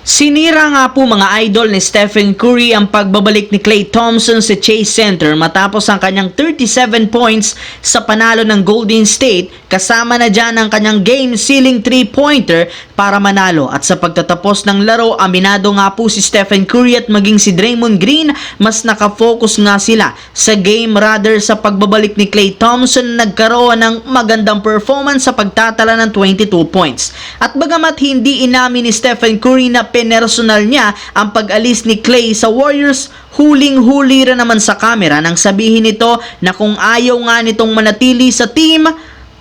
Sinira nga po mga idol ni Stephen Curry ang pagbabalik ni Klay Thompson sa Chase Center matapos ang kanyang 37 points sa panalo ng Golden State, kasama na dyan ang kanyang game-sealing 3-pointer para manalo. At sa pagtatapos ng laro, aminado nga po si Stephen Curry at maging si Draymond Green, mas nakafocus nga sila sa game rather sa pagbabalik ni Klay Thompson, nagkaroon ng magandang performance sa pagtatala ng 22 points. At bagamat hindi inamin ni Stephen Curry na personal niya ang pag-alis ni Klay sa Warriors, huling-huli rin naman sa camera nang sabihin nito na kung ayaw nga nitong manatili sa team,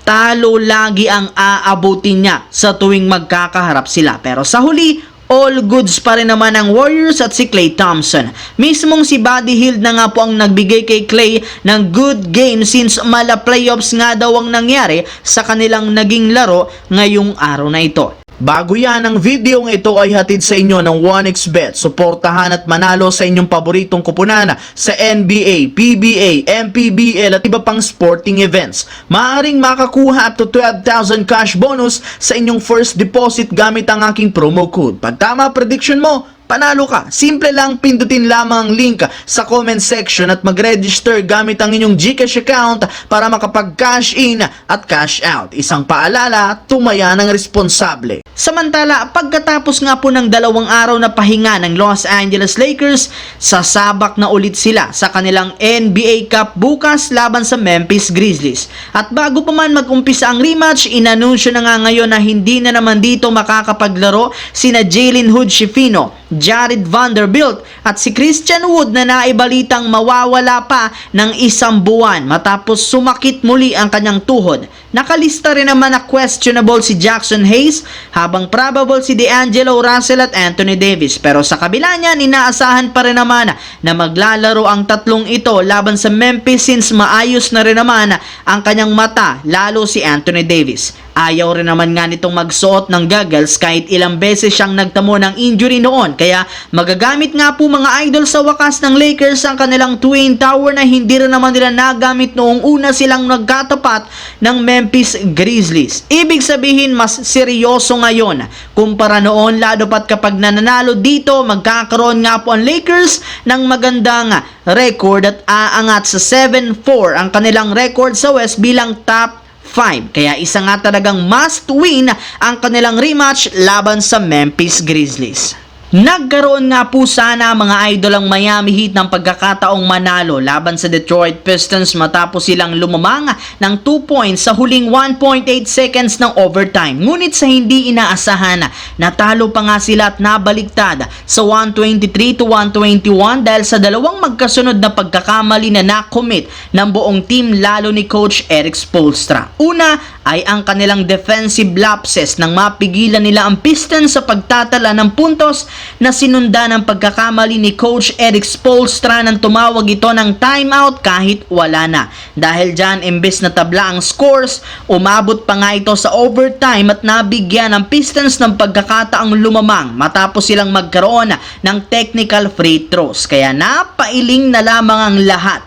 talo lagi ang aabutin niya sa tuwing magkakaharap sila. Pero sa huli, all goods pa rin naman ang Warriors at si Klay Thompson. Mismong si Buddy Hield na nga po ang nagbigay kay Klay ng good game since mala playoffs nga daw ang nangyari sa kanilang naging laro ngayong araw na ito. Bago yan, ang video ng ito ay hatid sa inyo ng 1xBet. Suportahan at manalo sa inyong paboritong kupunan sa NBA, PBA, MPBL at iba pang sporting events. Maaaring makakuha up to 12,000 cash bonus sa inyong first deposit gamit ang aking promo code. Pag tama prediction mo, panalo ka. Simple lang, pindutin lamang ang link sa comment section at mag-register gamit ang inyong GCash account para makapag-cash in at cash out. Isang paalala, tumaya ng responsable. Samantala, pagkatapos nga po ng 2 araw na pahinga ng Los Angeles Lakers, sasabak na ulit sila sa kanilang NBA Cup bukas laban sa Memphis Grizzlies. At bago pa man mag-umpisa ang rematch, inanunsyo na nga ngayon na hindi na naman dito makakapaglaro sina Jalen Hood-Schifino, Jared Vanderbilt at si Christian Wood na naibalitang mawawala pa ng 1 buwan matapos sumakit muli ang kanyang tuhod. Nakalista rin naman na questionable si Jackson Hayes habang probable si D'Angelo Russell at Anthony Davis. Pero sa kabila niyan, inaasahan pa rin naman na maglalaro ang tatlong ito laban sa Memphis since maayos na rin naman ang kanyang mata, lalo si Anthony Davis. Ayaw rin naman nga nitong magsuot ng goggles kahit ilang beses siyang nagtamo ng injury noon. Kaya magagamit nga po mga idol sa wakas ng Lakers ang kanilang Twin Tower na hindi rin naman nila nagamit noong una silang nagkatapat ng Memphis Grizzlies. Ibig sabihin mas seryoso ngayon kumpara noon, lalo pat kapag nananalo dito, magkakaroon nga po ang Lakers ng magandang record at aangat sa 7-4 ang kanilang record sa West bilang top 5. Kaya isa nga talagang must win ang kanilang rematch laban sa Memphis Grizzlies. Nagkaroon nga po sana mga idol ang Miami Heat ng pagkakataong manalo laban sa Detroit Pistons matapos silang lumamang ng 2 points sa huling 1.8 seconds ng overtime. Ngunit sa hindi inaasahan, natalo pa nga sila at nabaliktad sa 123-121 dahil sa dalawang magkasunod na pagkakamali na nakomit ng buong team lalo ni Coach Erik Spoelstra. Una ay ang kanilang defensive lapses nang mapigilan nila ang Pistons sa pagtatala ng puntos na sinundan ng pagkakamali ni Coach Erik Spoelstra nang tumawag ito ng timeout kahit wala na. Dahil dyan, imbes na tabla ang scores, umabot pa nga ito sa overtime at nabigyan ng Pistons ng pagkakataong lumamang matapos silang magkaroon ng technical free throws. Kaya napailing na lamang ang lahat.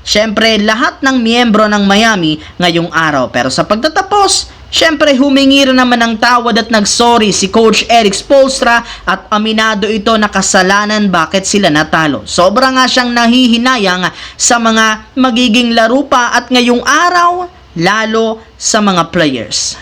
Siyempre, lahat ng miyembro ng Miami ngayong araw. Pero sa pagtatapos, siyempre humingi rin naman ng tawad at nagsorry si Coach Erik Spoelstra at aminado ito na kasalanan bakit sila natalo. Sobra nga siyang nahihinayang sa mga magiging laro pa at ngayong araw, lalo sa mga players.